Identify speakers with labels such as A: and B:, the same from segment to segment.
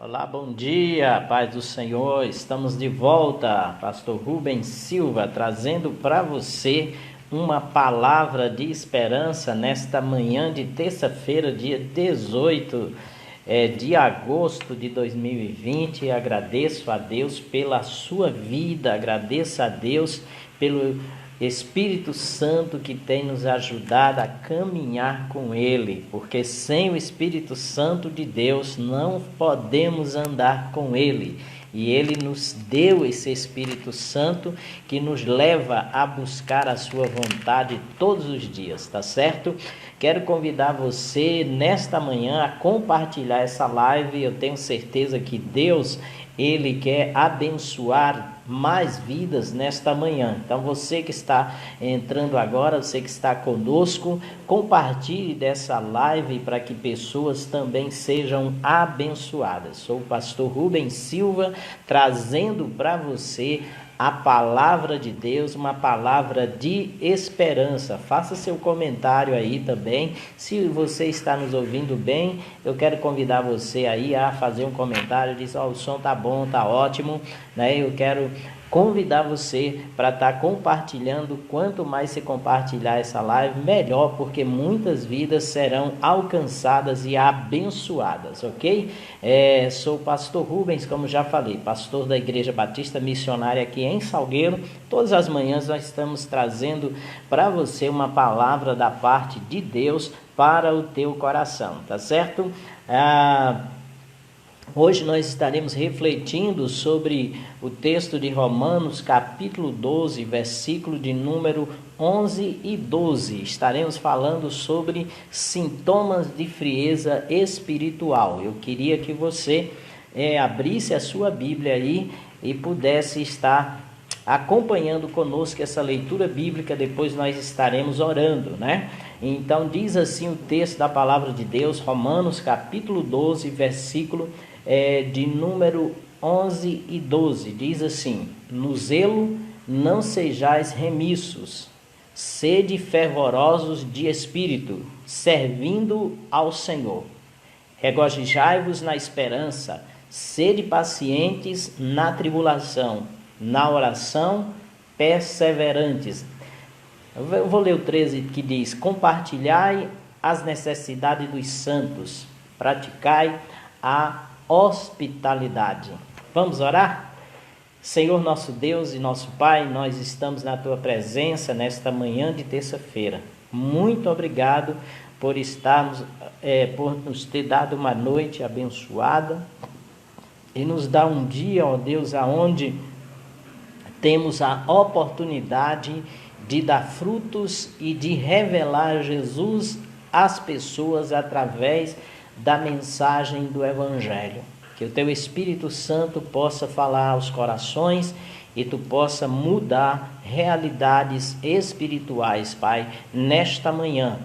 A: Olá, bom dia, paz do Senhor. Estamos de volta, Pastor Rubens Silva, trazendo para você uma palavra de esperança nesta manhã de terça-feira, dia 18 de agosto de 2020. Agradeço a Deus pela sua vida, agradeço a Deus pelo Espírito Santo que tem nos ajudado a caminhar com Ele, porque sem o Espírito Santo de Deus não podemos andar com Ele. E Ele nos deu esse Espírito Santo que nos leva a buscar a sua vontade todos os dias, tá certo? Quero convidar você nesta manhã a compartilhar essa live. Eu tenho certeza que Deus, Ele quer abençoar mais vidas nesta manhã. Então você que está entrando agora, você que está conosco, compartilhe dessa live para que pessoas também sejam abençoadas. Sou o pastor Rubens Silva, trazendo para você a palavra de Deus, uma palavra de esperança. Faça seu comentário aí também. Se você está nos ouvindo bem, eu quero convidar você aí a fazer um comentário, diz: o som tá bom, tá ótimo, né? Eu quero convidar você para estar compartilhando. Quanto mais você compartilhar essa live, melhor, porque muitas vidas serão alcançadas e abençoadas, ok? Sou o pastor Rubens, como já falei, pastor da Igreja Batista Missionária aqui em Salgueiro. Todas as manhãs nós estamos trazendo para você uma palavra da parte de Deus para o teu coração, tá certo? Hoje nós estaremos refletindo sobre o texto de Romanos, capítulo 12, versículo de número 11 e 12. Estaremos falando sobre sintomas de frieza espiritual. Eu queria que você abrisse a sua Bíblia aí e pudesse estar acompanhando conosco essa leitura bíblica. Depois nós estaremos orando, né? Então diz assim o texto da palavra de Deus, Romanos, capítulo 12, versículo de número 11 e 12, diz assim: no zelo não sejais remissos, sede fervorosos de espírito, servindo ao Senhor. Regozijai-vos na esperança, sede pacientes na tribulação, na oração perseverantes. Eu vou ler o 13 que diz: compartilhai as necessidades dos santos, praticai a hospitalidade. Vamos orar? Senhor nosso Deus e nosso Pai, nós estamos na Tua presença nesta manhã de terça-feira. Muito obrigado por por nos ter dado uma noite abençoada e nos dar um dia, ó Deus, aonde temos a oportunidade de dar frutos e de revelar Jesus às pessoas através da mensagem do Evangelho. Que o Teu Espírito Santo possa falar aos corações e Tu possa mudar realidades espirituais, Pai, nesta manhã.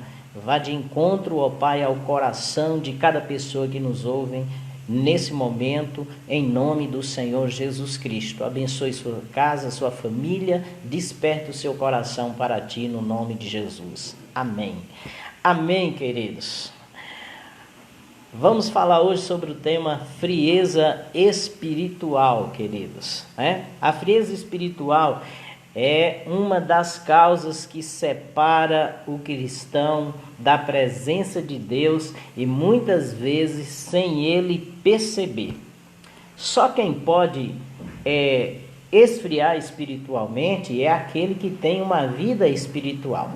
A: Vá de encontro, ó Pai, ao coração de cada pessoa que nos ouve nesse momento, em nome do Senhor Jesus Cristo. Abençoe sua casa, sua família, desperte o seu coração para Ti, no nome de Jesus. Amém. Amém, queridos. Vamos falar hoje sobre o tema frieza espiritual, queridos. A frieza espiritual é uma das causas que separa o cristão da presença de Deus e muitas vezes sem ele perceber. Só quem pode esfriar espiritualmente é aquele que tem uma vida espiritual.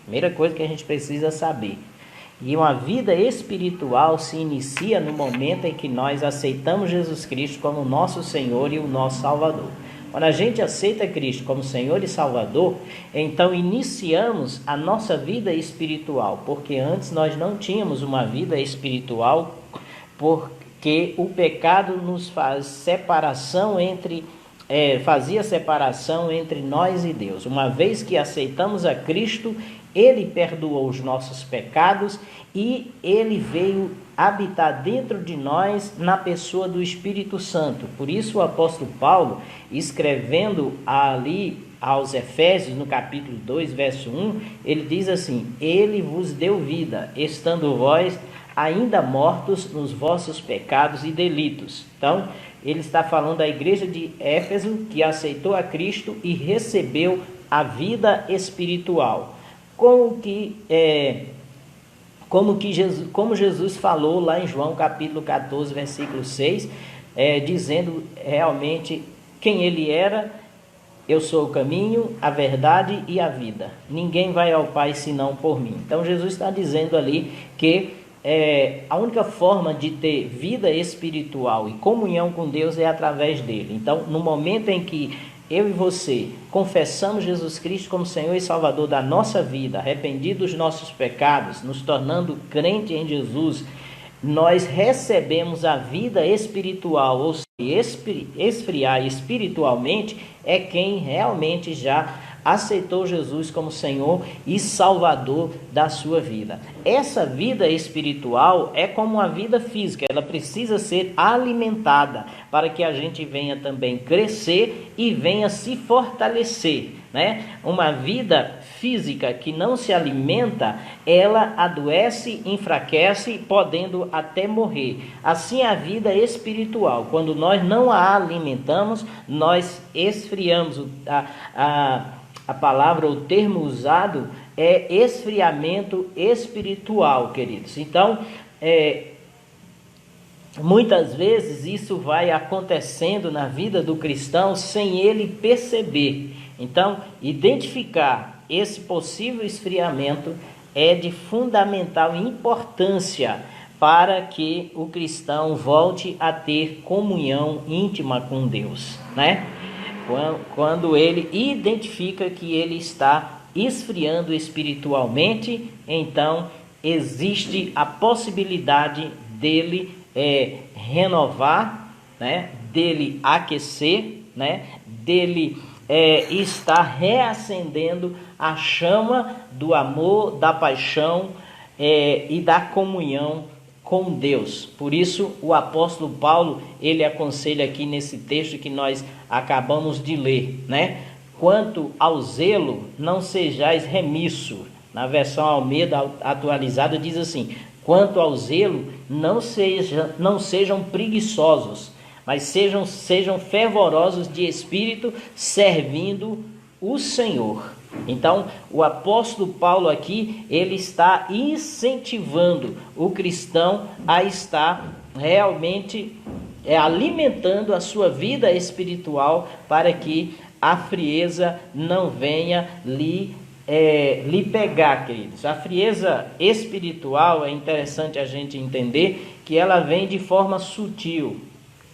A: Primeira coisa que a gente precisa saber. E uma vida espiritual se inicia no momento em que nós aceitamos Jesus Cristo como nosso Senhor e o nosso Salvador. Quando a gente aceita Cristo como Senhor e Salvador, então iniciamos a nossa vida espiritual, porque antes nós não tínhamos uma vida espiritual, porque o pecado nos fazia separação entre nós e Deus. Uma vez que aceitamos a Cristo, Ele perdoou os nossos pecados e Ele veio habitar dentro de nós na pessoa do Espírito Santo. Por isso o apóstolo Paulo, escrevendo ali aos Efésios, no capítulo 2, verso 1, ele diz assim: Ele vos deu vida, estando vós ainda mortos nos vossos pecados e delitos. Então, ele está falando da igreja de Éfeso, que aceitou a Cristo e recebeu a vida espiritual. Como Jesus falou lá em João capítulo 14, versículo 6, dizendo realmente quem ele era: eu sou o caminho, a verdade e a vida. Ninguém vai ao Pai senão por mim. Então Jesus está dizendo ali que a única forma de ter vida espiritual e comunhão com Deus é através dele. Então, no momento em que eu e você confessamos Jesus Cristo como Senhor e Salvador da nossa vida, arrependidos dos nossos pecados, nos tornando crente em Jesus, nós recebemos a vida espiritual. Ou seja, esfriar espiritualmente é quem realmente já aceitou Jesus como Senhor e Salvador da sua vida. Essa vida espiritual é como uma vida física, ela precisa ser alimentada para que a gente venha também crescer e venha se fortalecer, né? Uma vida física que não se alimenta, ela adoece, enfraquece, podendo até morrer. Assim é a vida espiritual. Quando nós não a alimentamos, nós esfriamos. A palavra, o termo usado é esfriamento espiritual, queridos. Então, muitas vezes isso vai acontecendo na vida do cristão sem ele perceber. Então, identificar esse possível esfriamento é de fundamental importância para que o cristão volte a ter comunhão íntima com Deus, né? Quando ele identifica que ele está esfriando espiritualmente, então existe a possibilidade dele renovar, né? Dele aquecer, né? Dele estar reacendendo a chama do amor, da paixão e da comunhão com Deus. Por isso o apóstolo Paulo, ele aconselha aqui nesse texto que nós acabamos de ler, né? Quanto ao zelo, não sejais remisso. Na versão Almeida atualizada diz assim: quanto ao zelo, não sejam preguiçosos, mas sejam fervorosos de espírito, servindo o Senhor. Então, o apóstolo Paulo aqui, ele está incentivando o cristão a estar realmente alimentando a sua vida espiritual para que a frieza não venha lhe pegar, queridos. A frieza espiritual, é interessante a gente entender que ela vem de forma sutil,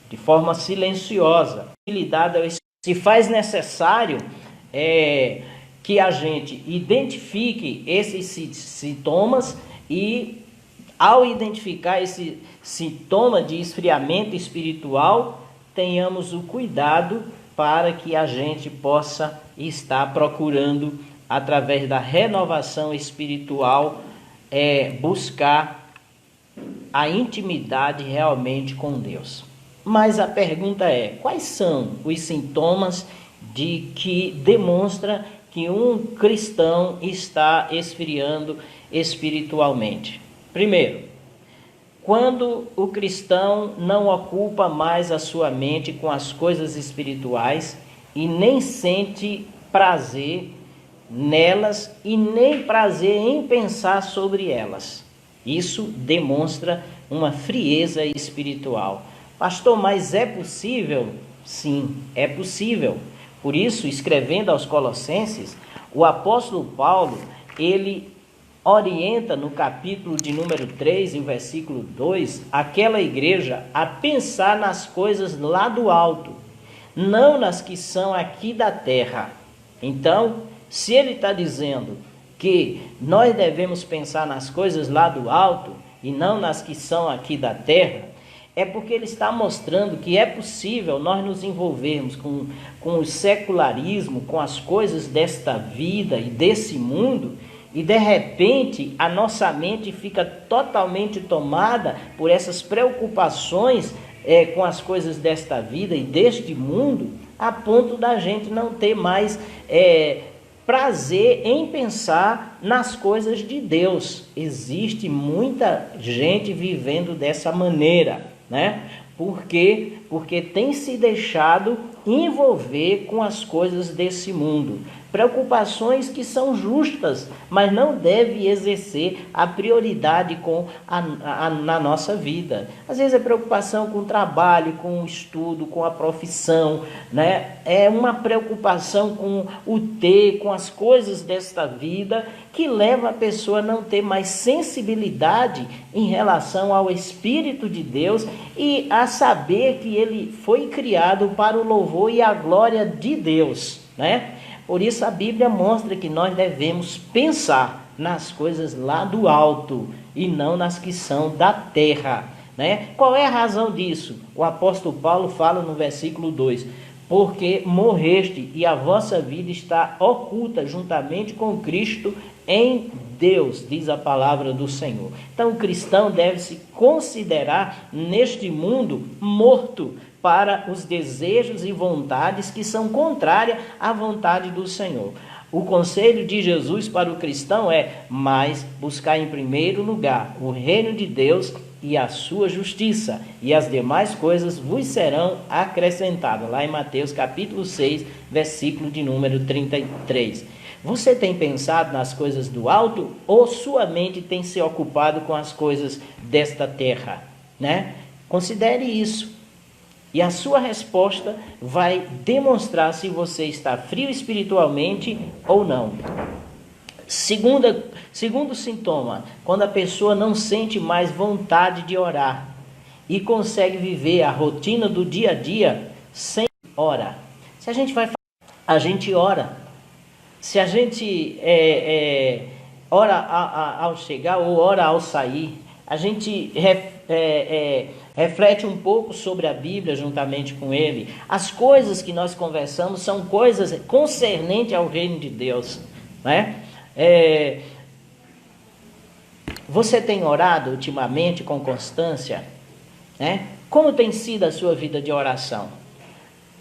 A: de forma silenciosa. Se faz necessário que a gente identifique esses sintomas e, ao identificar esse sintoma de esfriamento espiritual, tenhamos o cuidado para que a gente possa estar procurando, através da renovação espiritual, buscar a intimidade realmente com Deus. Mas a pergunta é: quais são os sintomas de que demonstra que um cristão está esfriando espiritualmente? Primeiro, quando o cristão não ocupa mais a sua mente com as coisas espirituais e nem sente prazer nelas e nem prazer em pensar sobre elas. Isso demonstra uma frieza espiritual. Pastor, mas é possível? Sim, é possível. Por isso, escrevendo aos Colossenses, o apóstolo Paulo, ele orienta no capítulo de número 3, e versículo 2, aquela igreja a pensar nas coisas lá do alto, não nas que são aqui da terra. Então, se ele está dizendo que nós devemos pensar nas coisas lá do alto e não nas que são aqui da terra, é porque ele está mostrando que é possível nós nos envolvermos com o secularismo, com as coisas desta vida e desse mundo, e de repente a nossa mente fica totalmente tomada por essas preocupações com as coisas desta vida e deste mundo, a ponto da gente não ter mais prazer em pensar nas coisas de Deus. Existe muita gente vivendo dessa maneira, né? Por quê? Porque tem se deixado envolver com as coisas desse mundo. Preocupações que são justas, mas não deve exercer a prioridade na nossa vida. Às vezes é preocupação com o trabalho, com o estudo, com a profissão, né? É uma preocupação com o ter, com as coisas desta vida, que leva a pessoa a não ter mais sensibilidade em relação ao Espírito de Deus e a saber que ele foi criado para o louvor e a glória de Deus, né? Por isso a Bíblia mostra que nós devemos pensar nas coisas lá do alto e não nas que são da terra, né? Qual é a razão disso? O apóstolo Paulo fala no versículo 2: porque morreste e a vossa vida está oculta juntamente com Cristo em Deus, diz a palavra do Senhor. Então o cristão deve se considerar neste mundo morto para os desejos e vontades que são contrárias à vontade do Senhor. O conselho de Jesus para o cristão é: mas buscar em primeiro lugar o reino de Deus e a sua justiça, e as demais coisas vos serão acrescentadas. Lá em Mateus capítulo 6, versículo de número 33. Você tem pensado nas coisas do alto ou sua mente tem se ocupado com as coisas desta terra, né? Considere isso. E a sua resposta vai demonstrar se você está frio espiritualmente ou não. Segundo sintoma, quando a pessoa não sente mais vontade de orar e consegue viver a rotina do dia a dia sem orar. Se a gente vai falar, a gente ora. Se a gente ora ao chegar ou ora ao sair, a gente reflete um pouco sobre a Bíblia juntamente com ele. As coisas que nós conversamos são coisas concernentes ao reino de Deus, né? Você tem orado ultimamente com constância, né? Como tem sido a sua vida de oração?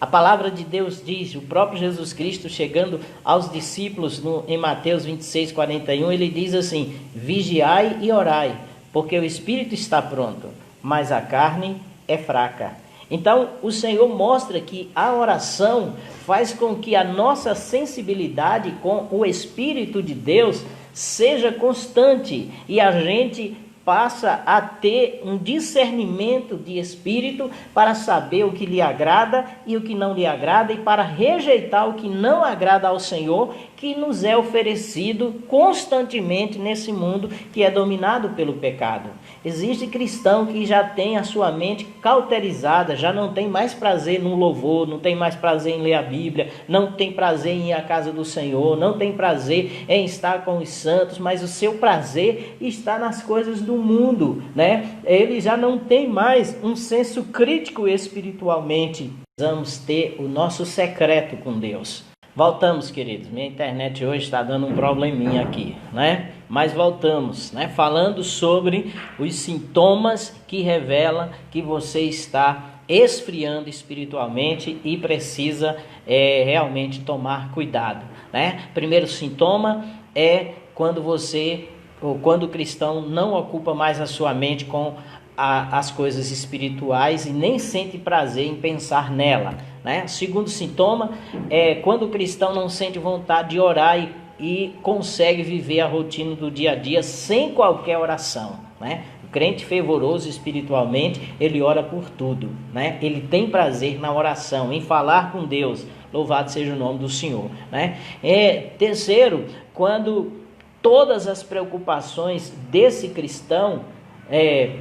A: A palavra de Deus diz, o próprio Jesus Cristo chegando aos discípulos em Mateus 26, 41, ele diz assim: vigiai e orai, porque o espírito está pronto, mas a carne é fraca. Então, o Senhor mostra que a oração faz com que a nossa sensibilidade com o Espírito de Deus seja constante e a gente passa a ter um discernimento de espírito para saber o que lhe agrada e o que não lhe agrada, e para rejeitar o que não agrada ao Senhor, que nos é oferecido constantemente nesse mundo que é dominado pelo pecado. Existe cristão que já tem a sua mente cauterizada, já não tem mais prazer no louvor, não tem mais prazer em ler a Bíblia, não tem prazer em ir à casa do Senhor, não tem prazer em estar com os santos, mas o seu prazer está nas coisas do mundo, né? Ele já não tem mais um senso crítico espiritualmente. Precisamos ter o nosso secreto com Deus. Voltamos, queridos. Minha internet hoje está dando um probleminha aqui, né? Mas voltamos, né? Falando sobre os sintomas que revelam que você está esfriando espiritualmente e precisa realmente tomar cuidado, né? Primeiro sintoma é quando o cristão não ocupa mais a sua mente com as coisas espirituais e nem sente prazer em pensar nela, né? Segundo sintoma é quando o cristão não sente vontade de orar e consegue viver a rotina do dia a dia sem qualquer oração, né? O crente fervoroso espiritualmente, ele ora por tudo, né? Ele tem prazer na oração, em falar com Deus. Louvado seja o nome do Senhor, né? Terceiro, quando todas as preocupações desse cristão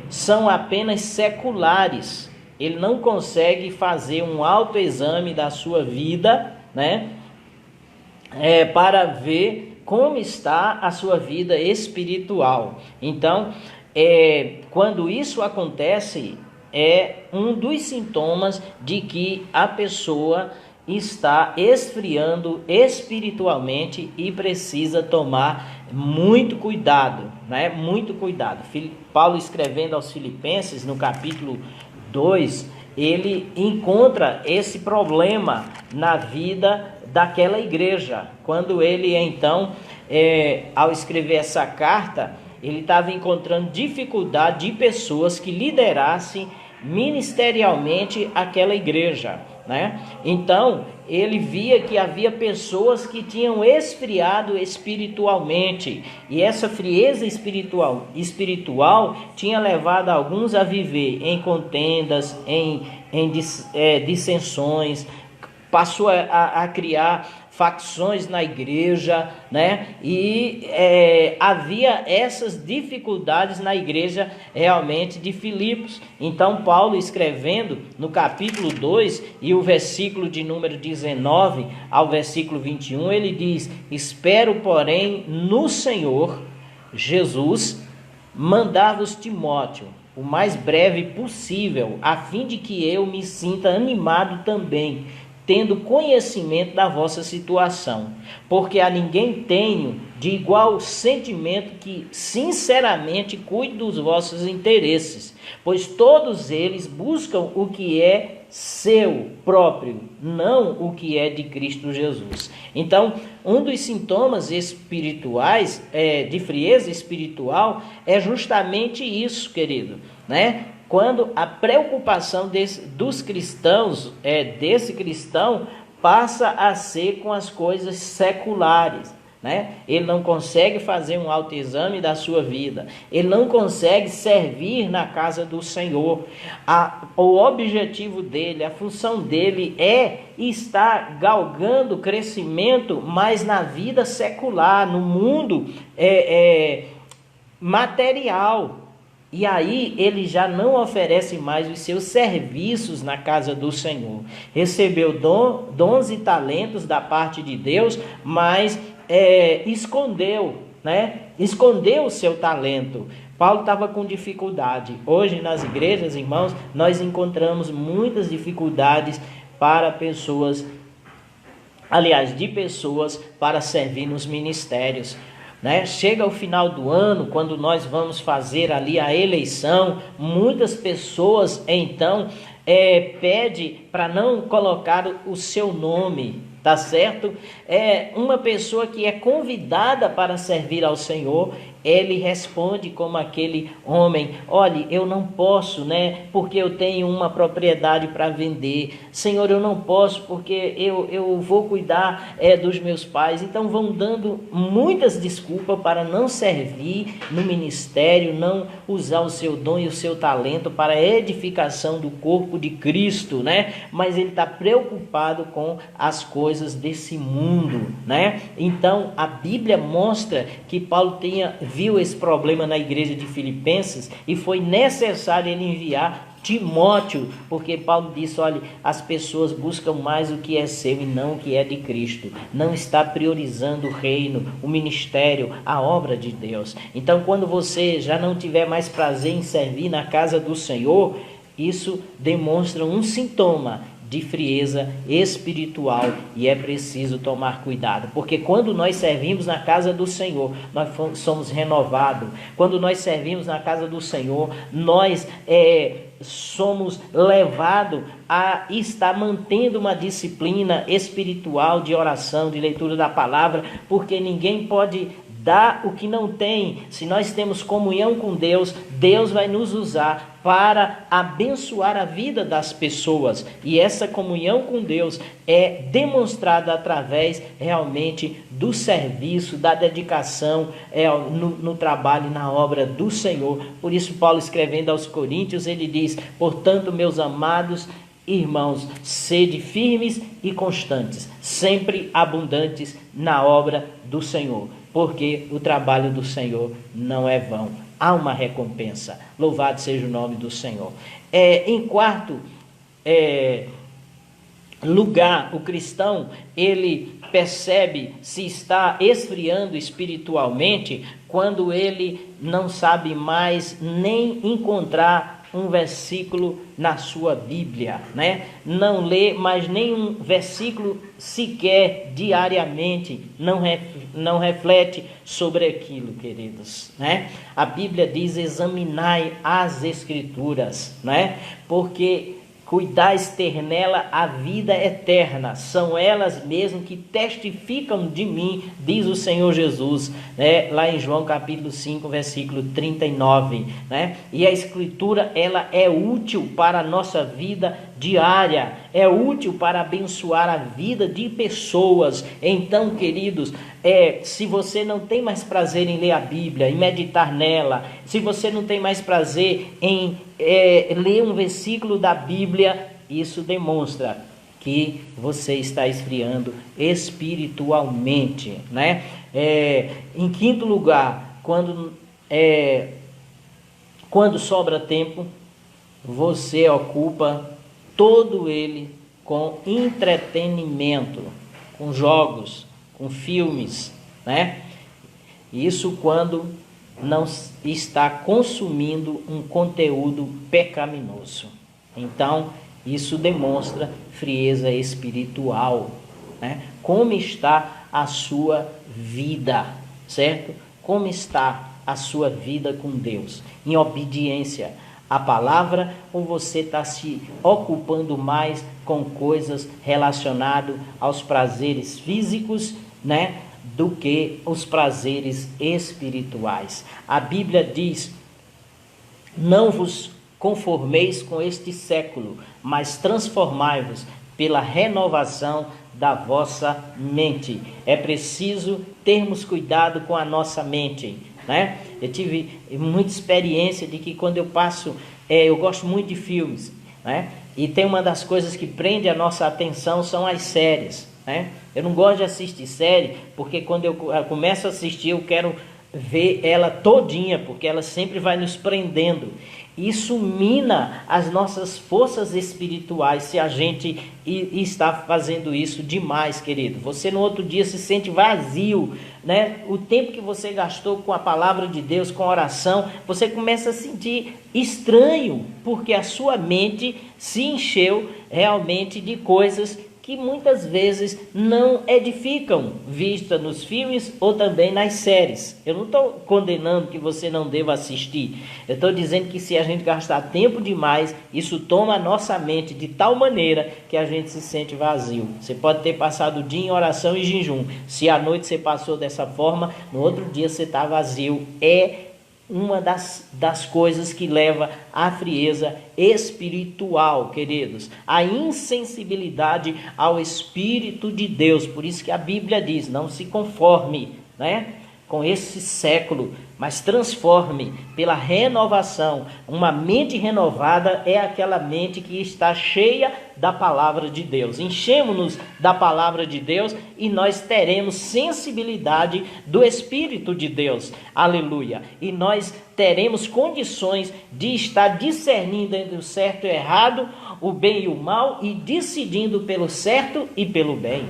A: são apenas seculares. Ele não consegue fazer um autoexame da sua vida, né? Para ver como está a sua vida espiritual. Então, quando isso acontece, é um dos sintomas de que a pessoa está esfriando espiritualmente e precisa tomar muito cuidado, né? Muito cuidado. Paulo, escrevendo aos Filipenses, no capítulo 2, ele encontra esse problema na vida daquela igreja. Quando ele então, ao escrever essa carta, ele estava encontrando dificuldade de pessoas que liderassem ministerialmente aquela igreja, né? Então ele via que havia pessoas que tinham esfriado espiritualmente, e essa frieza espiritual tinha levado alguns a viver em contendas, em dissensões, passou a criar facções na igreja, né? E havia essas dificuldades na igreja realmente de Filipos. Então Paulo, escrevendo no capítulo 2 e o versículo de número 19 ao versículo 21, ele diz: espero, porém, no Senhor Jesus mandar-vos Timóteo o mais breve possível, a fim de que eu me sinta animado também, tendo conhecimento da vossa situação, porque a ninguém tenho de igual sentimento que sinceramente cuide dos vossos interesses, pois todos eles buscam o que é seu próprio, não o que é de Cristo Jesus. Então, um dos sintomas espirituais, de frieza espiritual, é justamente isso, querido, né? Quando a preocupação dos cristãos, desse cristão, passa a ser com as coisas seculares, né? Ele não consegue fazer um autoexame da sua vida, ele não consegue servir na casa do Senhor. O objetivo dele, a função dele é estar galgando crescimento, mas na vida secular, no mundo material. E aí ele já não oferece mais os seus serviços na casa do Senhor. Recebeu dons e talentos da parte de Deus, mas escondeu, né? Escondeu o seu talento. Paulo estava com dificuldade. Hoje nas igrejas, irmãos, nós encontramos muitas dificuldades para pessoas, de pessoas para servir nos ministérios, né? Chega o final do ano, quando nós vamos fazer ali a eleição, muitas pessoas então pede para não colocar o seu nome, tá certo? Uma pessoa que é convidada para servir ao Senhor, ele responde como aquele homem: olha, eu não posso, né? Porque eu tenho uma propriedade para vender. Senhor, eu não posso porque eu vou cuidar dos meus pais. Então vão dando muitas desculpas para não servir no ministério, não usar o seu dom e o seu talento para a edificação do corpo de Cristo, né? Mas ele está preocupado com as coisas desse mundo, né? Então a Bíblia mostra que Paulo viu esse problema na igreja de Filipenses e foi necessário ele enviar Timóteo, porque Paulo disse: olha, as pessoas buscam mais o que é seu e não o que é de Cristo, não está priorizando o reino, o ministério, a obra de Deus. Então quando você já não tiver mais prazer em servir na casa do Senhor, isso demonstra um sintoma de frieza espiritual, e é preciso tomar cuidado, porque quando nós servimos na casa do Senhor, nós somos renovados. Quando nós servimos na casa do Senhor, nós somos levados a estar mantendo uma disciplina espiritual de oração, de leitura da palavra, porque ninguém pode dar o que não tem. Se nós temos comunhão com Deus, Deus vai nos usar para abençoar a vida das pessoas. E essa comunhão com Deus é demonstrada através realmente do serviço, da dedicação no trabalho e na obra do Senhor. Por isso Paulo, escrevendo aos Coríntios, ele diz: portanto, meus amados irmãos, sede firmes e constantes, sempre abundantes na obra do Senhor, porque o trabalho do Senhor não é vão. Há uma recompensa. Louvado seja o nome do Senhor. Em quarto lugar, o cristão, ele percebe se está esfriando espiritualmente quando ele não sabe mais nem encontrar um versículo na sua Bíblia, né? Não lê mais nenhum versículo sequer diariamente, não reflete sobre aquilo, queridos, né? A Bíblia diz: examinai as Escrituras, né? Porque cuidais ter nela a vida eterna, são elas mesmas que testificam de mim, diz o Senhor Jesus, né? Lá em João capítulo 5, versículo 39, né? E a Escritura, ela é útil para a nossa vida diária, é útil para abençoar a vida de pessoas. Então, queridos, se você não tem mais prazer em ler a Bíblia, em meditar nela, se você não tem mais prazer em ler um versículo da Bíblia, isso demonstra que você está esfriando espiritualmente, né? Em quinto lugar, quando sobra tempo, você ocupa todo ele com entretenimento, com jogos, com filmes, né? Isso quando não está consumindo um conteúdo pecaminoso. Então, isso demonstra frieza espiritual, né? Como está a sua vida, certo? Como está a sua vida com Deus? Em obediência à palavra, ou você está se ocupando mais com coisas relacionadas aos prazeres físicos, né, do que os prazeres espirituais? A Bíblia diz: não vos conformeis com este século, mas transformai-vos pela renovação da vossa mente. É preciso termos cuidado com a nossa mente, né? Eu tive muita experiência de que quando eu passo, eu gosto muito de filmes, né? E tem uma das coisas que prende a nossa atenção são as séries, né? Eu não gosto de assistir série, porque quando eu começo a assistir, eu quero ver ela todinha, porque ela sempre vai nos prendendo. Isso mina as nossas forças espirituais se a gente está fazendo isso demais, querido. Você no outro dia se sente vazio, né? O tempo que você gastou com a palavra de Deus, com a oração, você começa a sentir estranho, porque a sua mente se encheu realmente de coisas que muitas vezes não edificam, vista nos filmes ou também nas séries. Eu não estou condenando que você não deva assistir. Eu estou dizendo que se a gente gastar tempo demais, isso toma a nossa mente de tal maneira que a gente se sente vazio. Você pode ter passado o dia em oração e jejum. Se à noite você passou dessa forma, no outro dia você está vazio. É uma das coisas que leva à frieza espiritual, queridos, a insensibilidade ao Espírito de Deus. Por isso que a Bíblia diz: não se conforme, né, com esse século, mas transforme pela renovação. Uma mente renovada é aquela mente que está cheia da palavra de Deus. Enchemos-nos da palavra de Deus e nós teremos sensibilidade do Espírito de Deus. Aleluia! E nós teremos condições de estar discernindo entre o certo e o errado, o bem e o mal, e decidindo pelo certo e pelo bem.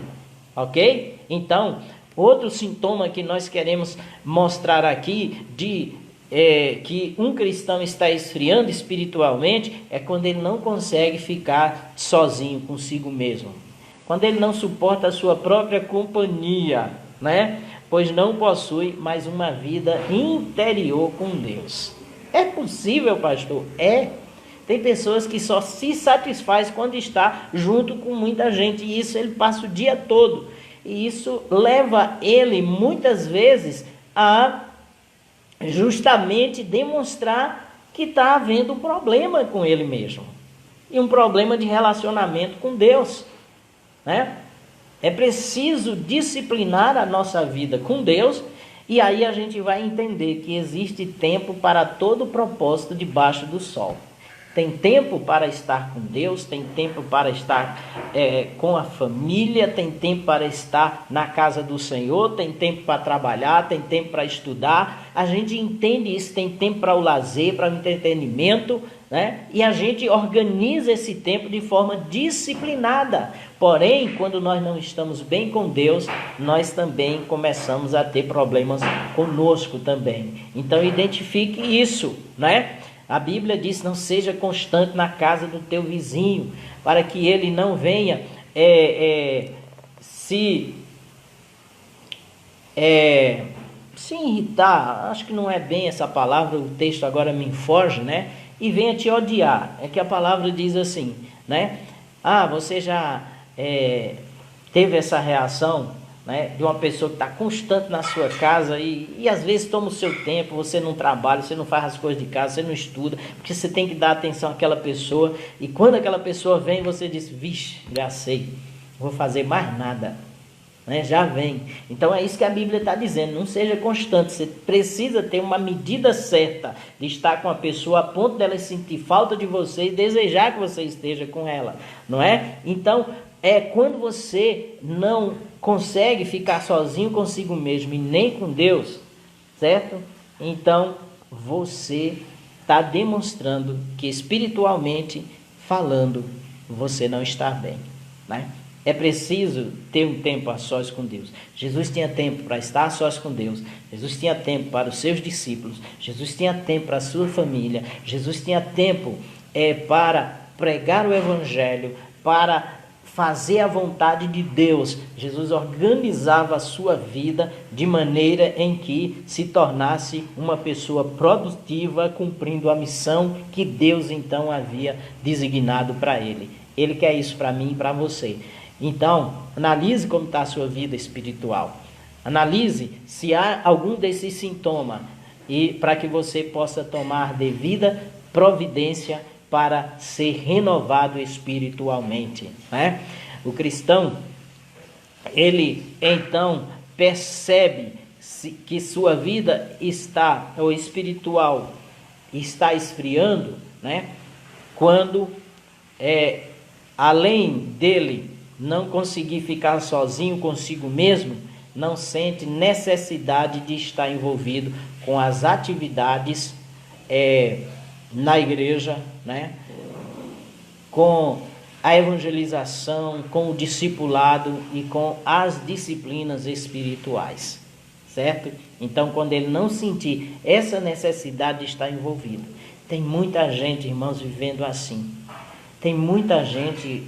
A: Ok? Então, outro sintoma que nós queremos mostrar aqui que um cristão está esfriando espiritualmente é quando ele não consegue ficar sozinho consigo mesmo. Quando ele não suporta a sua própria companhia, né? Pois não possui mais uma vida interior com Deus. É possível, pastor? É. Tem pessoas que só se satisfaz quando está junto com muita gente, e isso ele passa o dia todo. E isso leva ele, muitas vezes, a justamente demonstrar que está havendo um problema com ele mesmo. E um problema de relacionamento com Deus, né? É preciso disciplinar a nossa vida com Deus, e aí a gente vai entender que existe tempo para todo propósito debaixo do sol. Tem tempo para estar com Deus, tem tempo para estar com a família, tem tempo para estar na casa do Senhor, tem tempo para trabalhar, tem tempo para estudar. A gente entende isso, tem tempo para o lazer, para o entretenimento, né? E a gente organiza esse tempo de forma disciplinada. Porém, quando nós não estamos bem com Deus, nós também começamos a ter problemas conosco também. Então, identifique isso, né? A Bíblia diz: não seja constante na casa do teu vizinho, para que ele não venha se irritar. Acho que não é bem essa palavra, o texto agora me foge, né? E venha te odiar. É que a palavra diz assim: né? Você já teve essa reação, né, de uma pessoa que está constante na sua casa e às vezes toma o seu tempo, você não trabalha, você não faz as coisas de casa, você não estuda, porque você tem que dar atenção àquela pessoa, e quando aquela pessoa vem, você diz, vixe, já sei, não vou fazer mais nada, né? Já vem. Então é isso que a Bíblia está dizendo, não seja constante, você precisa ter uma medida certa de estar com a pessoa a ponto dela sentir falta de você e desejar que você esteja com ela, não é? Então, quando você não consegue ficar sozinho consigo mesmo e nem com Deus, certo? Então, você está demonstrando que espiritualmente falando, você não está bem, né? É preciso ter um tempo a sós com Deus. Jesus tinha tempo para estar a sós com Deus. Jesus tinha tempo para os seus discípulos. Jesus tinha tempo para a sua família. Jesus tinha tempo para pregar o Evangelho, para fazer a vontade de Deus. Jesus organizava a sua vida de maneira em que se tornasse uma pessoa produtiva, cumprindo a missão que Deus então havia designado para ele. Ele quer isso para mim e para você. Então, analise como está a sua vida espiritual. Analise se há algum desses sintomas e para que você possa tomar devida providência para ser renovado espiritualmente, né? O cristão, ele então percebe que sua vida está, ou espiritual, está esfriando, né? Quando, além dele não conseguir ficar sozinho consigo mesmo, não sente necessidade de estar envolvido com as atividades na igreja, né? Com a evangelização, com o discipulado e com as disciplinas espirituais, certo? Então, quando ele não sentir essa necessidade de estar envolvido, tem muita gente, irmãos, vivendo assim. Tem muita gente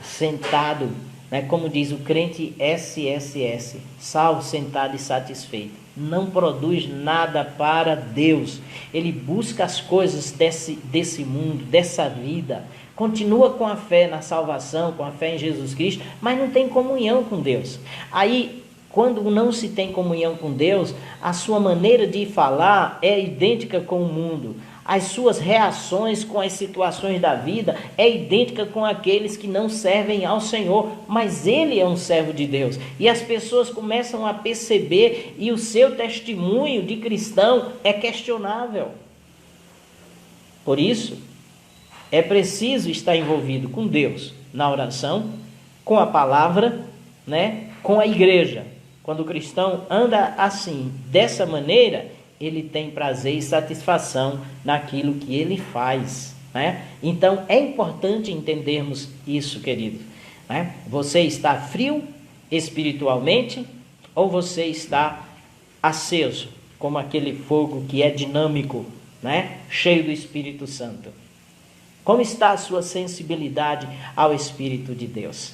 A: sentado, né, como diz o crente SSS, salvo, sentado e satisfeito. Não produz nada para Deus. Ele busca as coisas desse mundo, dessa vida. Continua com a fé na salvação, com a fé em Jesus Cristo, mas não tem comunhão com Deus. Aí, quando não se tem comunhão com Deus, a sua maneira de falar é idêntica com o mundo. As suas reações com as situações da vida é idêntica com aqueles que não servem ao Senhor, mas ele é um servo de Deus. E as pessoas começam a perceber e o seu testemunho de cristão é questionável. Por isso, é preciso estar envolvido com Deus na oração, com a palavra, né, com a igreja. Quando o cristão anda assim, dessa maneira, ele tem prazer e satisfação naquilo que ele faz, né? Então, é importante entendermos isso, querido, né? Você está frio espiritualmente ou você está aceso, como aquele fogo que é dinâmico, né? Cheio do Espírito Santo? Como está a sua sensibilidade ao Espírito de Deus?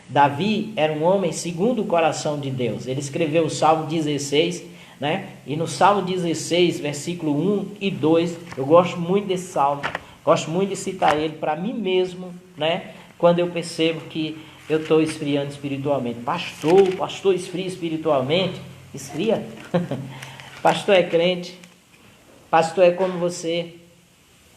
A: Davi era um homem segundo o coração de Deus. Ele escreveu o Salmo 16, né? E no Salmo 16, versículo 1 e 2, eu gosto muito desse salmo, gosto muito de citar ele para mim mesmo, né? Quando eu percebo que eu estou esfriando espiritualmente. Pastor esfria espiritualmente? Esfria? Pastor é crente, pastor é como você.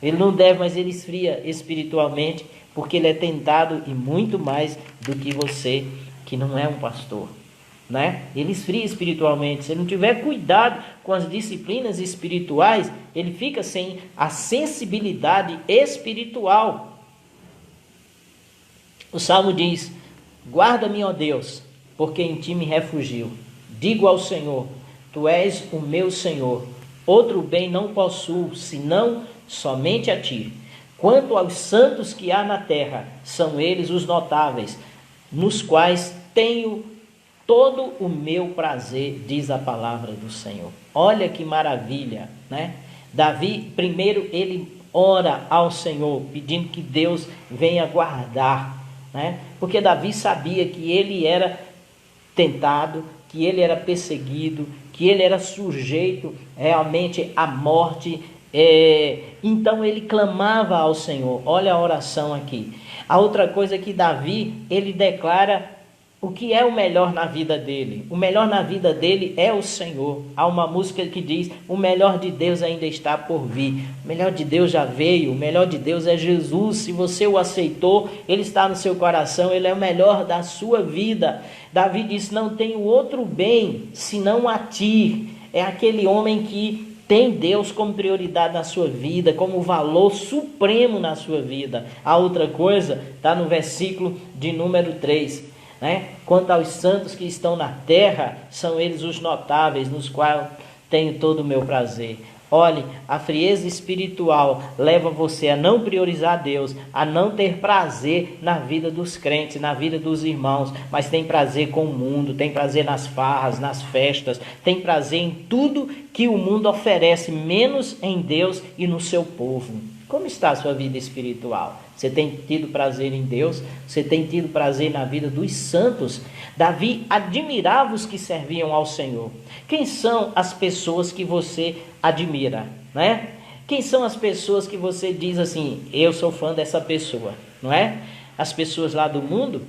A: Ele não deve, mas ele esfria espiritualmente, porque ele é tentado e muito mais do que você, que não é um pastor, né? Ele esfria espiritualmente. Se ele não tiver cuidado com as disciplinas espirituais, ele fica sem a sensibilidade espiritual. O Salmo diz: guarda-me, ó Deus, porque em ti me refugio. Digo ao Senhor: tu és o meu Senhor. Outro bem não possuo, senão somente a ti. Quanto aos santos que há na terra, são eles os notáveis, nos quais tenho todo o meu prazer, diz a palavra do Senhor. Olha que maravilha, né? Davi, primeiro, ele ora ao Senhor, pedindo que Deus venha guardar, né? Porque Davi sabia que ele era tentado, que ele era perseguido, que ele era sujeito realmente à morte. Então ele clamava ao Senhor. Olha a oração aqui. A outra coisa é que Davi, ele declara o que é o melhor na vida dele. O melhor na vida dele é o Senhor. Há uma música que diz: o melhor de Deus ainda está por vir. O melhor de Deus já veio. O melhor de Deus é Jesus. Se você o aceitou, ele está no seu coração. Ele é o melhor da sua vida. Davi disse: não tenho outro bem senão a ti. É aquele homem que tem Deus como prioridade na sua vida, como valor supremo na sua vida. A outra coisa está no versículo de número 3. Quanto aos santos que estão na terra, são eles os notáveis, nos quais tenho todo o meu prazer. Olhe, a frieza espiritual leva você a não priorizar Deus, a não ter prazer na vida dos crentes, na vida dos irmãos, mas tem prazer com o mundo, tem prazer nas farras, nas festas, tem prazer em tudo que o mundo oferece, menos em Deus e no seu povo. Como está a sua vida espiritual? Você tem tido prazer em Deus? Você tem tido prazer na vida dos santos? Davi admirava os que serviam ao Senhor. Quem são as pessoas que você admira, né? Quem são as pessoas que você diz assim: eu sou fã dessa pessoa, não é? As pessoas lá do mundo,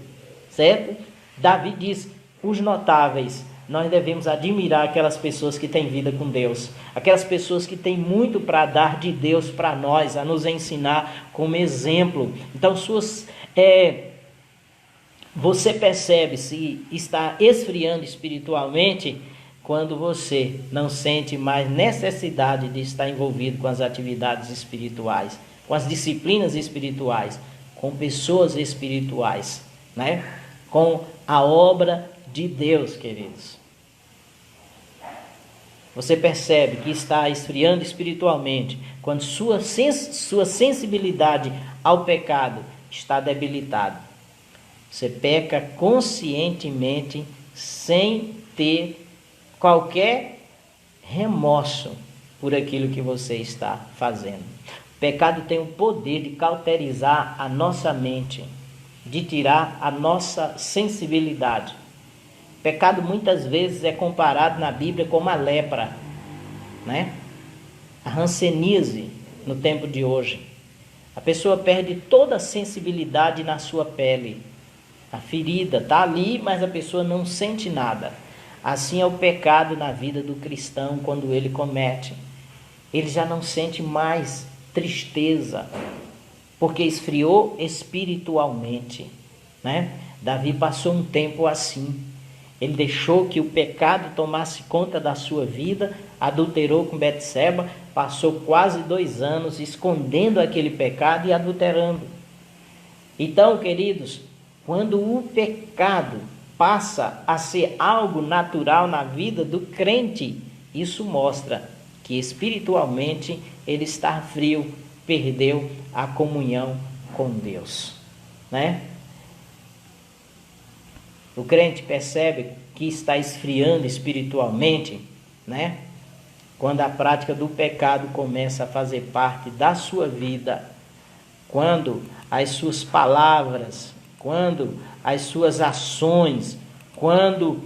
A: certo? Davi diz: os notáveis. Nós devemos admirar aquelas pessoas que têm vida com Deus, aquelas pessoas que têm muito para dar de Deus para nós, a nos ensinar como exemplo. Então, você percebe se está esfriando espiritualmente quando você não sente mais necessidade de estar envolvido com as atividades espirituais, com as disciplinas espirituais, com pessoas espirituais, né? Com a obra de Deus, queridos. Você percebe que está esfriando espiritualmente quando sua sensibilidade ao pecado está debilitada. Você peca conscientemente, sem ter qualquer remorso por aquilo que você está fazendo. O pecado tem o poder de cauterizar a nossa mente, de tirar a nossa sensibilidade. Pecado muitas vezes é comparado na Bíblia como a lepra, né? A hanseníase no tempo de hoje. A pessoa perde toda a sensibilidade na sua pele. A ferida está ali, mas a pessoa não sente nada. Assim é o pecado na vida do cristão quando ele comete. Ele já não sente mais tristeza, porque esfriou espiritualmente, né? Davi passou um tempo assim. Ele deixou que o pecado tomasse conta da sua vida, adulterou com Betseba, passou quase 2 anos escondendo aquele pecado e adulterando. Então, queridos, quando o pecado passa a ser algo natural na vida do crente, isso mostra que espiritualmente ele está frio, perdeu a comunhão com Deus, né? O crente percebe que está esfriando espiritualmente, né? Quando a prática do pecado começa a fazer parte da sua vida, quando as suas palavras, quando as suas ações, quando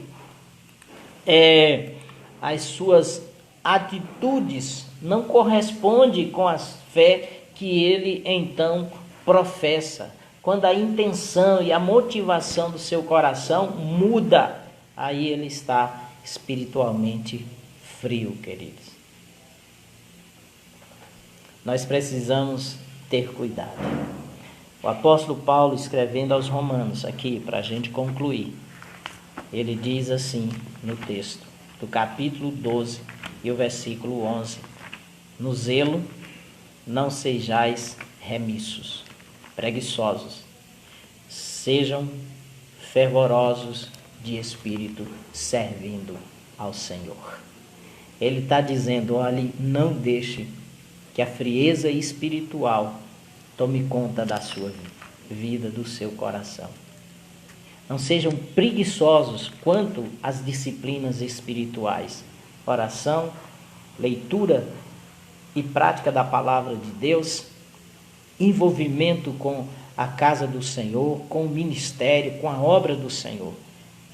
A: as suas atitudes não correspondem com a fé que ele então professa. Quando a intenção e a motivação do seu coração muda, aí ele está espiritualmente frio, queridos. Nós precisamos ter cuidado. O apóstolo Paulo, escrevendo aos Romanos, aqui para a gente concluir, ele diz assim no texto, do capítulo 12 e o versículo 11: no zelo não sejais remissos, preguiçosos, sejam fervorosos de espírito, servindo ao Senhor. Ele está dizendo: olhe, não deixe que a frieza espiritual tome conta da sua vida, do seu coração. Não sejam preguiçosos quanto às disciplinas espirituais, oração, leitura e prática da palavra de Deus, envolvimento com a casa do Senhor, com o ministério, com a obra do Senhor.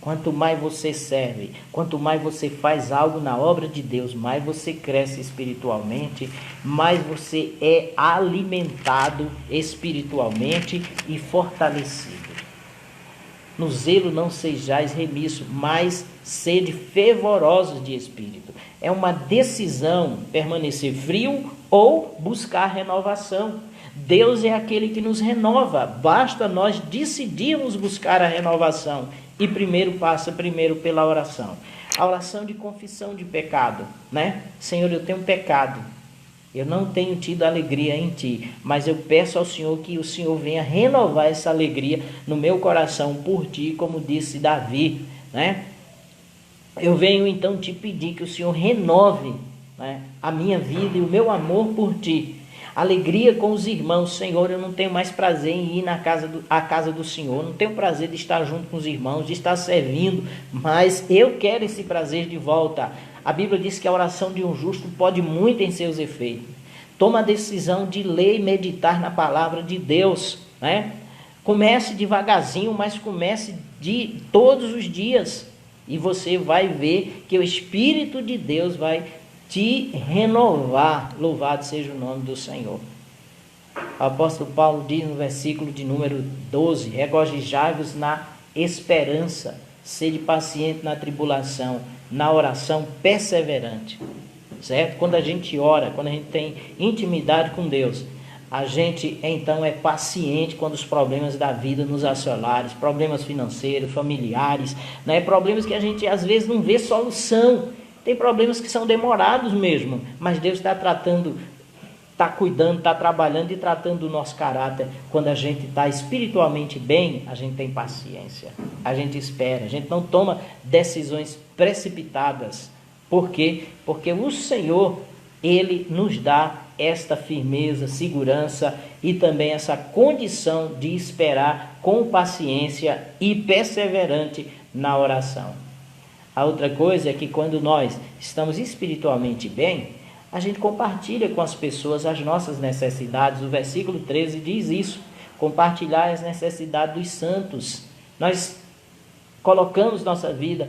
A: Quanto mais você serve, quanto mais você faz algo na obra de Deus, mais você cresce espiritualmente, mais você é alimentado espiritualmente e fortalecido. No zelo não sejais remissos, mas sede fervorosos de espírito. É uma decisão permanecer frio ou buscar renovação. Deus é aquele que nos renova, basta nós decidirmos buscar a renovação. E passa primeiro pela oração. A oração de confissão de pecado, né? Senhor, eu tenho pecado. Eu não tenho tido alegria em Ti, mas eu peço ao Senhor que o Senhor venha renovar essa alegria no meu coração por Ti, como disse Davi, né? Eu venho então te pedir que o Senhor renove, né, a minha vida e o meu amor por Ti. Alegria com os irmãos. Senhor, eu não tenho mais prazer em ir à casa do Senhor, não tenho prazer de estar junto com os irmãos, de estar servindo, mas eu quero esse prazer de volta. A Bíblia diz que a oração de um justo pode muito em seus efeitos. Toma a decisão de ler e meditar na palavra de Deus, né? Comece devagarzinho, mas comece todos os dias, e você vai ver que o Espírito de Deus vai te renovar. Louvado seja o nome do Senhor. O apóstolo Paulo diz no versículo de número 12: regozijai-vos na esperança, sede paciente na tribulação, na oração perseverante. Certo? Quando a gente ora, quando a gente tem intimidade com Deus, a gente então é paciente quando os problemas da vida nos assolarem, problemas financeiros, familiares, né? Problemas que a gente às vezes não vê solução. Tem problemas que são demorados mesmo, mas Deus está tratando, está cuidando, está trabalhando e tratando do nosso caráter. Quando a gente está espiritualmente bem, a gente tem paciência, a gente espera, a gente não toma decisões precipitadas. Por quê? Porque o Senhor, Ele nos dá esta firmeza, segurança e também essa condição de esperar com paciência e perseverante na oração. A outra coisa é que quando nós estamos espiritualmente bem, a gente compartilha com as pessoas as nossas necessidades. O versículo 13 diz isso: compartilhar as necessidades dos santos. Nós colocamos nossa vida,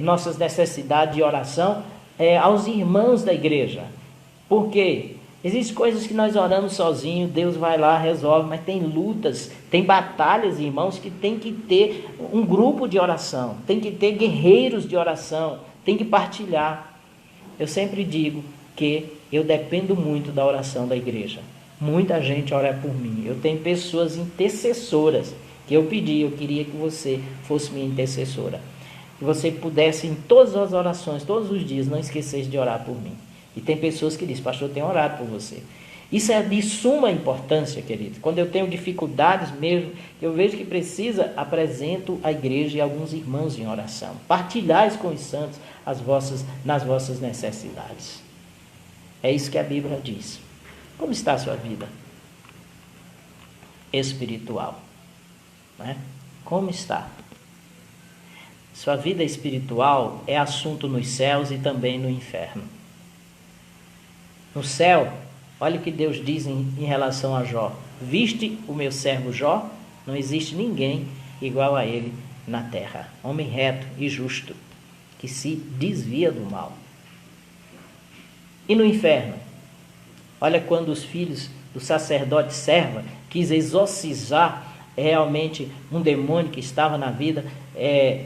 A: nossas necessidades de oração aos irmãos da igreja. Por quê? Existem coisas que nós oramos sozinhos, Deus vai lá, resolve, mas tem lutas, tem batalhas, irmãos, que tem que ter um grupo de oração, tem que ter guerreiros de oração, tem que partilhar. Eu sempre digo que eu dependo muito da oração da igreja. Muita gente ora por mim. Eu tenho pessoas intercessoras que eu queria que você fosse minha intercessora. Que você pudesse em todas as orações, todos os dias, não esquecer de orar por mim. E tem pessoas que dizem: pastor, eu tenho orado por você. Isso é de suma importância, querido. Quando eu tenho dificuldades mesmo, eu vejo que precisa, apresento à igreja e alguns irmãos em oração. Partilhais com os santos nas vossas necessidades. É isso que a Bíblia diz. Como está a sua vida espiritual? Né? Como está? Sua vida espiritual é assunto nos céus e também no inferno. No céu, olha o que Deus diz em relação a Jó: viste o meu servo Jó? Não existe ninguém igual a ele na terra, homem reto e justo, que se desvia do mal. E no inferno, olha quando os filhos do sacerdote Serva quis exorcizar realmente um demônio que estava na vida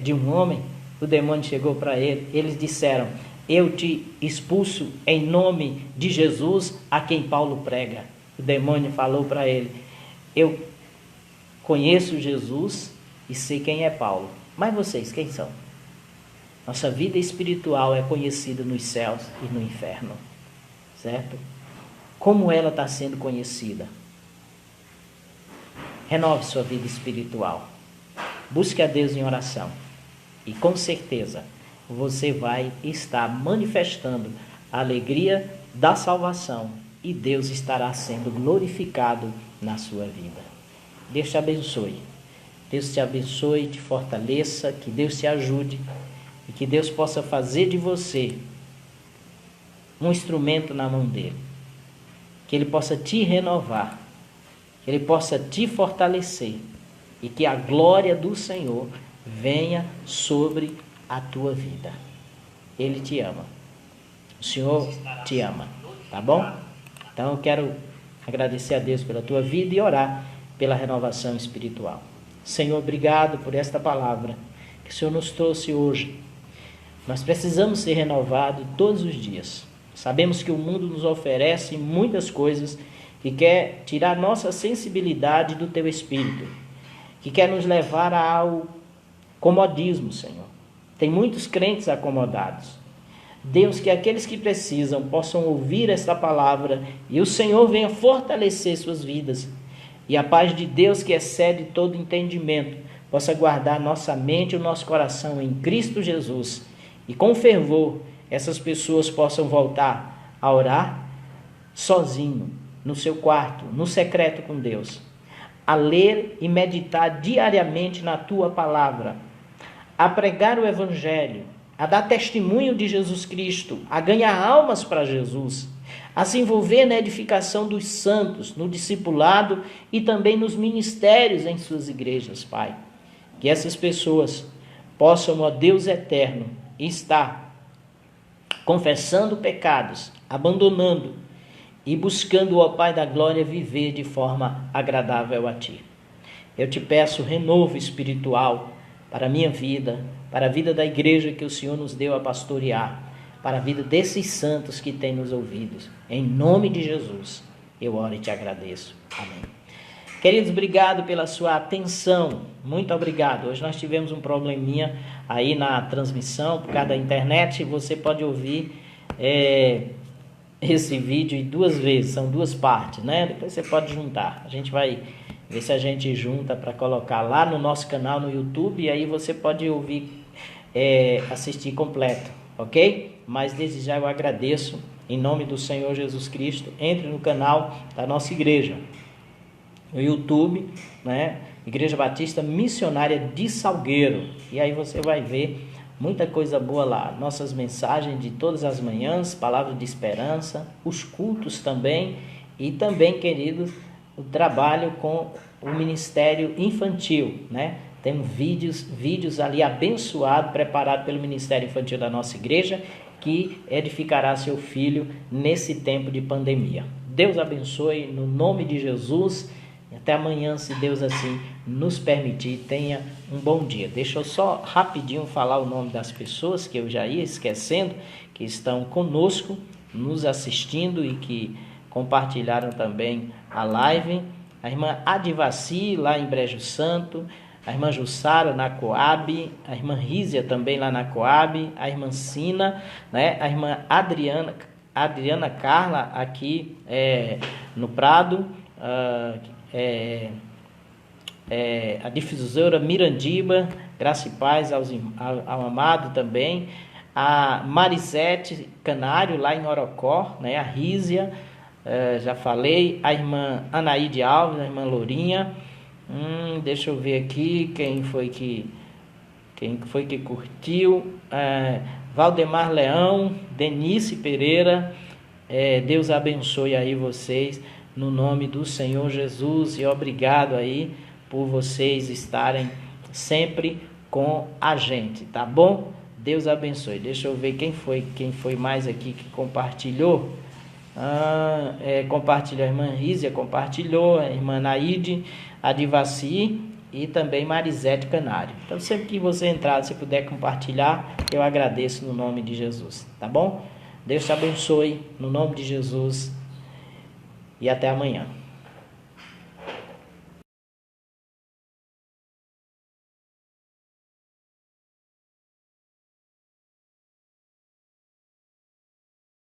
A: de um homem. O demônio chegou para ele, eles disseram: eu te expulso em nome de Jesus, a quem Paulo prega. O demônio falou para ele: eu conheço Jesus e sei quem é Paulo, mas vocês quem são? Nossa vida espiritual é conhecida nos céus e no inferno, certo? Como ela está sendo conhecida? Renove sua vida espiritual, busque a Deus em oração, e com certeza você vai estar manifestando a alegria da salvação, e Deus estará sendo glorificado na sua vida. Deus te abençoe. Deus te abençoe, te fortaleça, que Deus te ajude e que Deus possa fazer de você um instrumento na mão dele. Que ele possa te renovar, que ele possa te fortalecer e que a glória do Senhor venha sobre a tua vida. Ele te ama. O Senhor te ama, tá bom? Então eu quero agradecer a Deus pela tua vida e orar pela renovação espiritual. Senhor, obrigado por esta palavra que o Senhor nos trouxe hoje. Nós precisamos ser renovados todos os dias. Sabemos que o mundo nos oferece muitas coisas que quer tirar nossa sensibilidade do teu espírito, que quer nos levar ao comodismo, Senhor. Tem muitos crentes acomodados. Deus, que aqueles que precisam possam ouvir esta palavra e o Senhor venha fortalecer suas vidas. E a paz de Deus, que excede todo entendimento, possa guardar nossa mente e o nosso coração em Cristo Jesus. E com fervor, essas pessoas possam voltar a orar sozinho, no seu quarto, no secreto com Deus. A ler e meditar diariamente na tua palavra. A pregar o Evangelho, a dar testemunho de Jesus Cristo, a ganhar almas para Jesus, a se envolver na edificação dos santos, no discipulado e também nos ministérios em suas igrejas, Pai. Que essas pessoas possam, ó Deus eterno, estar confessando pecados, abandonando e buscando, ó Pai da glória, viver de forma agradável a Ti. Eu te peço renovo espiritual para a minha vida, para a vida da igreja que o Senhor nos deu a pastorear, para a vida desses santos que têm nos ouvido. Em nome de Jesus, eu oro e te agradeço. Amém. Queridos, obrigado pela sua atenção. Muito obrigado. Hoje nós tivemos um probleminha aí na transmissão, por causa da internet. Você pode ouvir esse vídeo em 2 vezes, são 2 partes, né? Depois você pode juntar. A gente vai ver se a gente junta para colocar lá no nosso canal no YouTube, e aí você pode ouvir, assistir completo, ok? Mas desde já eu agradeço, em nome do Senhor Jesus Cristo. Entre no canal da nossa igreja, no YouTube, né? Igreja Batista Missionária de Salgueiro, e aí você vai ver muita coisa boa lá. Nossas mensagens de todas as manhãs, palavra de esperança, os cultos também, e também, queridos, o trabalho com o ministério infantil, né? Tem vídeos ali abençoados, preparados pelo ministério infantil da nossa igreja, que edificará seu filho nesse tempo de pandemia. Deus abençoe no nome de Jesus. E até amanhã, se Deus assim nos permitir. Tenha um bom dia. Deixa eu só rapidinho falar o nome das pessoas que eu já ia esquecendo, que estão conosco, nos assistindo e que compartilharam também a live. A irmã Adivaci, lá em Brejo Santo, a irmã Jussara na Coab, a irmã Rízia também lá na Coab, a irmã Sina, né? A irmã Adriana Carla aqui no Prado, a difusora Mirandiba, graça e paz ao amado também, a Marisete Canário lá em Orocó, né? A Rízia, já falei, a irmã Anaíde Alves, a irmã Lourinha, deixa eu ver aqui quem foi que curtiu, Valdemar Leão, Denise Pereira, Deus abençoe aí vocês no nome do Senhor Jesus, e obrigado aí por vocês estarem sempre com a gente, tá bom? Deus abençoe. Deixa eu ver quem foi mais aqui que compartilhou. Compartilhou a irmã Rízia, compartilhou a irmã Naide, a Divaci e também Marisete Canário. Então, sempre que você entrar, se puder compartilhar, eu agradeço no nome de Jesus, tá bom? Deus te abençoe no nome de Jesus e até amanhã.